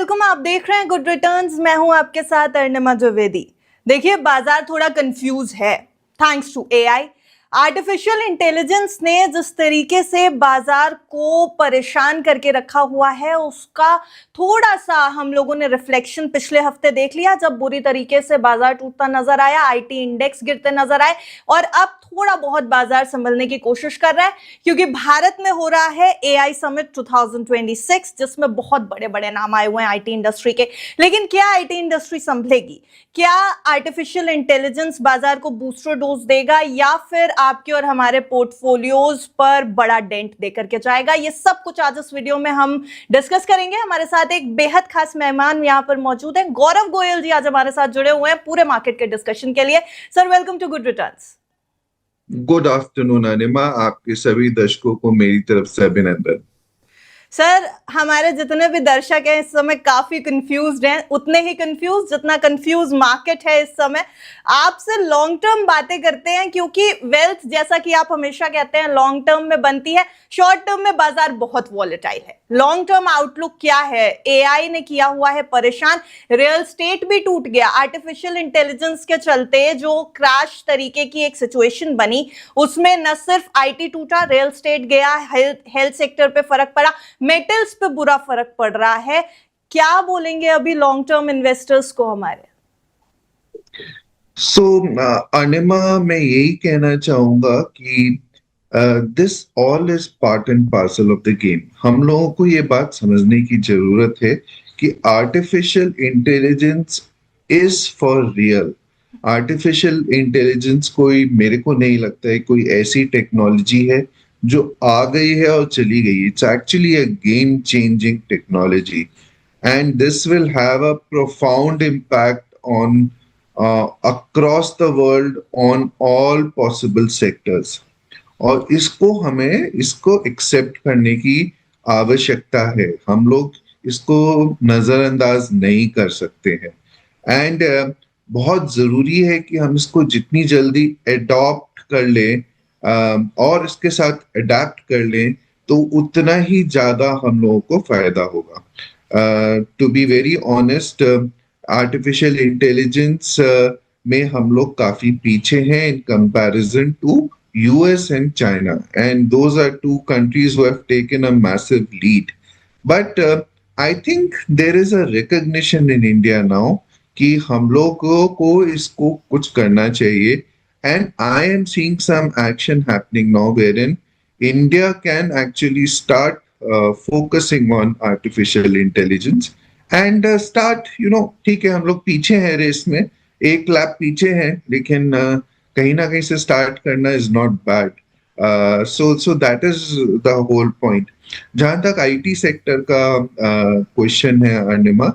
Welcome. आप देख रहे हैं गुड रिटर्न्स। मैं हूं आपके साथ अर्णिमा द्विवेदी। देखिए, बाजार थोड़ा कंफ्यूज है thanks to AI. Artificial intelligence ने जिस तरीके से बाजार को परेशान करके रखा हुआ है, उसका थोड़ा सा हम लोगों ने रिफ्लेक्शन पिछले हफ्ते देख लिया, जब बुरी तरीके से बाजार टूटता नजर आया, आईटी इंडेक्स गिरते नजर आए, और अब थोड़ा बहुत बाजार संभलने की कोशिश कर रहा है, क्योंकि भारत में हो रहा है एआई समिट 2026, जिसमें बहुत बड़े बड़े नाम आए हुए हैं आईटी इंडस्ट्री के। लेकिन क्या आईटी इंडस्ट्री संभलेगी? क्या आर्टिफिशियल इंटेलिजेंस बाजार को बूस्टर डोज देगा, या फिर आपके और हमारे पोर्टफोलियोज पर बड़ा डेंट देकर के जाएगा? ये सब कुछ आज इस वीडियो में हम डिस्कस करेंगे। हमारे साथ एक बेहद खास मेहमान यहाँ पर मौजूद हैं, गौरव गोयल जी आज हमारे साथ जुड़े हुए हैं पूरे मार्केट के डिस्कशन के लिए। Sir, welcome to Good Returns. Good afternoon Anima, आपके सभी दर्शकों को मेरी तरफ से अभिनंदन। सर, हमारे जितने भी दर्शक हैं इस समय काफी कंफ्यूज्ड हैं, उतने ही कंफ्यूज जितना कंफ्यूज मार्केट है इस समय। आपसे लॉन्ग टर्म बातें करते हैं, क्योंकि वेल्थ, जैसा कि आप हमेशा कहते हैं, लॉन्ग टर्म में बनती है। शॉर्ट टर्म में बाजार बहुत वॉलेटाइल है। लॉन्ग टर्म आउटलुक क्या है? एआई ने किया हुआ है परेशान, रियल स्टेट भी टूट गया। आर्टिफिशियल इंटेलिजेंस के चलते जो क्रैश तरीके की एक सिचुएशन बनी, उसमें न सिर्फ आईटी टूटा, रियल स्टेट गया, हेल्थ सेक्टर पे फर्क पड़ा, मेटल्स पे बुरा फर्क पड़ रहा है। क्या बोलेंगे अभी लॉन्ग टर्म इन्वेस्टर्स को हमारे? अनिमा, मैं यही कहना चाहूंगा कि this all is part and parcel of the game. हम लोगों को ये बात समझने की जरूरत है कि artificial intelligence is for real. Artificial intelligence कोई, मेरे को नहीं लगता है कोई ऐसी टेक्नोलॉजी है जो आ गई है और चली गई। It's actually a game changing technology, and this will have a profound impact on across the world on all possible sectors। और इसको एक्सेप्ट करने की आवश्यकता है। हम लोग इसको नजरअंदाज नहीं कर सकते हैं, एंड बहुत जरूरी है कि हम इसको जितनी जल्दी एडॉप्ट कर लें और इसके साथ अडेप्ट कर लें, तो उतना ही ज्यादा हम लोगों को फायदा होगा। To be very honest, artificial intelligence में हम लोग काफी पीछे हैं in comparison to US and China, and those are two countries who have taken a massive lead. But I think there is a recognition in India now कि हम लोगों को इसको कुछ करना चाहिए, and I am seeing some action happening now wherein India can actually start focusing on artificial intelligence and start, ठीक है, हम लोग पीछे हैं रेस में, एक लैप पीछे हैं, लेकिन कहीं ना कहीं से स्टार्ट करना is not bad. So that is the whole point. जहां तक आईटी सेक्टर का क्वेश्चन है अर्णिमा,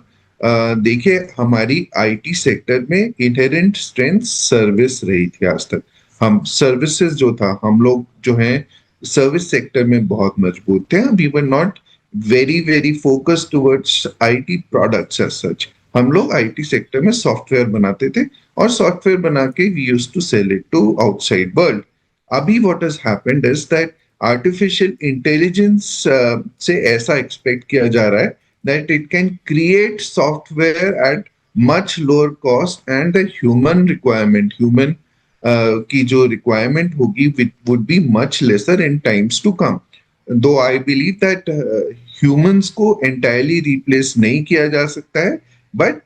देखिए, हमारी आईटी सेक्टर में इनहेरेंट स्ट्रेंथ सर्विस रही थी आज तक। हम सर्विसेज जो था, हम लोग जो हैं सर्विस सेक्टर में बहुत मजबूत थे। We were not very very focused towards IT products as such. हम लोग आईटी सेक्टर में सॉफ्टवेयर बनाते थे, और सॉफ्टवेयर बना के we used to sell it to outside world. अभी what has happened is that artificial intelligence से ऐसा एक्सपेक्ट किया जा रहा है that it can create software at much lower cost, and the human की जो रिक्वायरमेंट होगी would be much lesser in times to come. Though I believe that humans को एंटायरली रिप्लेस नहीं किया जा सकता है, but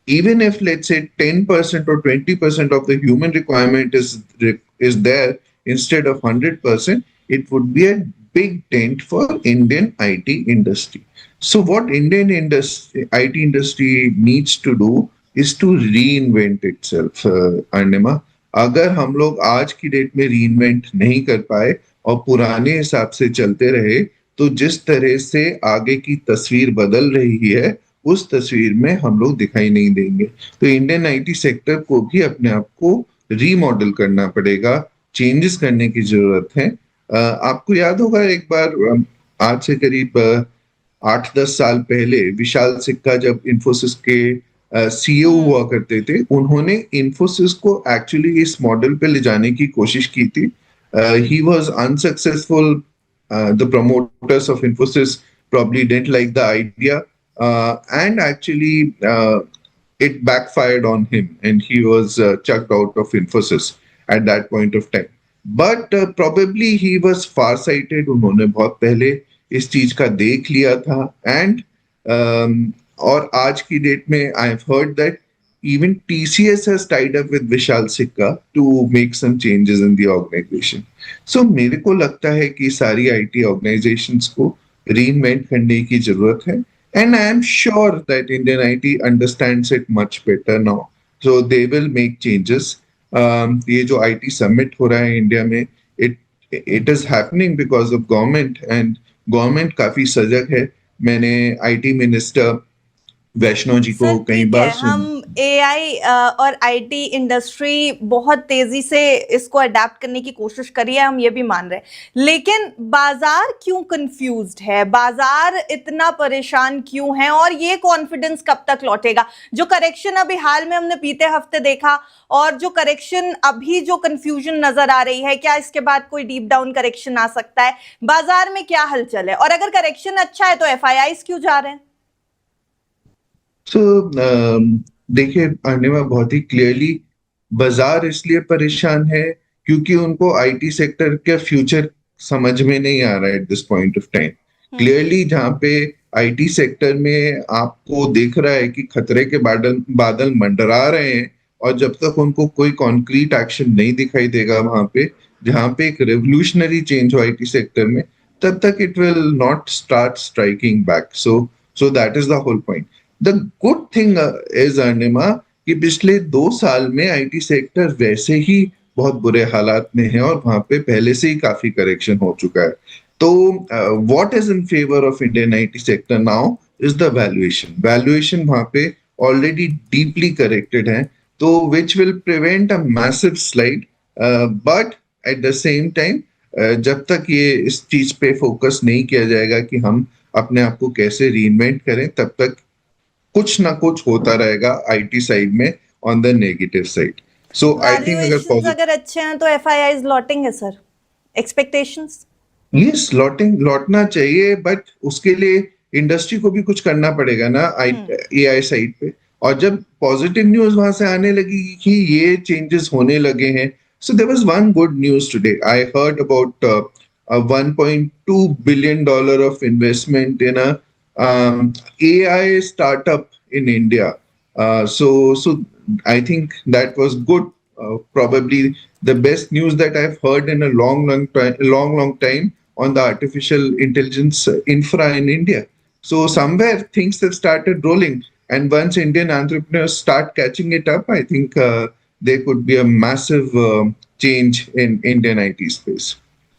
even if, let's say, 10% or 20% of the human requirement is there instead of 100%, it would be a big dent for Indian IT industry. So what Indian IT industry needs to do is to reinvent itself, Arnima. अगर हम लोग आज की date में reinvent नहीं कर पाए और पुराने हिसाब से चलते रहे, तो जिस तरह से आगे की तस्वीर बदल रही है, उस तस्वीर में हम लोग दिखाई नहीं देंगे। तो इंडियन आईटी सेक्टर को भी अपने आप को रीमॉडल करना पड़ेगा, चेंजेस करने की जरूरत है। आपको याद होगा, एक बार आज से करीब 8-10 साल पहले विशाल सिक्का जब इन्फोसिस के सीईओ हुआ करते थे, उन्होंने इन्फोसिस को एक्चुअली इस मॉडल पे ले जाने की कोशिश की थी। He was unsuccessful. The promoters of Infosys probably didn't like the idea, and actually it backfired on him, and he was chucked out of Infosys at that point of time. But probably he was far-sighted. उन्होंने बहुत पहले इस चीज का देख लिया था, and और आज की डेट में I have heard that even TCS has tied up with Vishal Sikka to make some changes in the organization. So मेरे को लगता है कि सारी IT organizations को reinvent करने की जरूरत है, and I am sure that Indian IT understands it much better now. So they will make changes. ये जो IT summit हो रहा है इंडिया में, it is happening because of government, and government काफी सजग है. मैंने IT minister वैष्णव जी को सर कई ठीक बार है, हम एआई और आईटी इंडस्ट्री बहुत तेजी से इसको अडेप्ट करने की कोशिश करी है, हम ये भी मान रहे हैं, लेकिन बाजार क्यों कंफ्यूज्ड है, बाजार इतना परेशान क्यों है, और ये कॉन्फिडेंस कब तक लौटेगा? जो करेक्शन अभी हाल में हमने बीते हफ्ते देखा, और जो करेक्शन अभी जो कंफ्यूजन नजर आ रही है, क्या इसके बाद कोई डीप डाउन करेक्शन आ सकता है? बाजार में क्या हलचल है, और अगर करेक्शन अच्छा है तो एफआईआईज क्यों जा रहे हैं? सो देखिए अनिमा, बहुत ही क्लियरली बाजार इसलिए परेशान है क्योंकि उनको आईटी सेक्टर का फ्यूचर समझ में नहीं आ रहा है at this point of time. Clearly जहाँ पे आईटी सेक्टर में आपको दिख रहा है कि खतरे के बादल मंडरा रहे हैं, और जब तक उनको कोई कॉन्क्रीट एक्शन नहीं दिखाई देगा वहां पे, जहाँ पे एक रेवोल्यूशनरी चेंज हो आईटी सेक्टर में, तब तक it will not start striking back. So that is the whole point. The good thing is Anima कि पिछले 2 साल में आईटी सेक्टर वैसे ही बहुत बुरे हालात में है, और वहां पे पहले से ही काफी करेक्शन हो चुका है. तो what is in favour of Indian IT sector now is the valuation वहां पे ऑलरेडी डीपली करेक्टेड है, तो which will prevent a massive slide. But at the same time जब तक ये इस चीज पे फोकस नहीं किया जाएगा कि हम अपने आप को कैसे रीइन्वेंट करें, तब तक कुछ ना कुछ होता रहेगा आईटी साइड में on the negative side. So I think अगर अच्छे हैं तो एफआईआईज लौटेंगे सर, एक्सपेक्टेशंस? यस, लौटना चाहिए, बट उसके लिए इंडस्ट्री को भी कुछ करना पड़ेगा ना एआई साइड पे. और जब पॉजिटिव न्यूज वहां से आने लगी कि ये चेंजेस होने लगे हैं, so there was one good news today. I heard about $1.2 billion of investment in a AI startup in India. So I think that was good. Probably the best news that I've heard in a long time on the artificial intelligence infra in India. So somewhere things have started rolling, and once Indian entrepreneurs start catching it up, I think there could be a massive change in Indian IT space.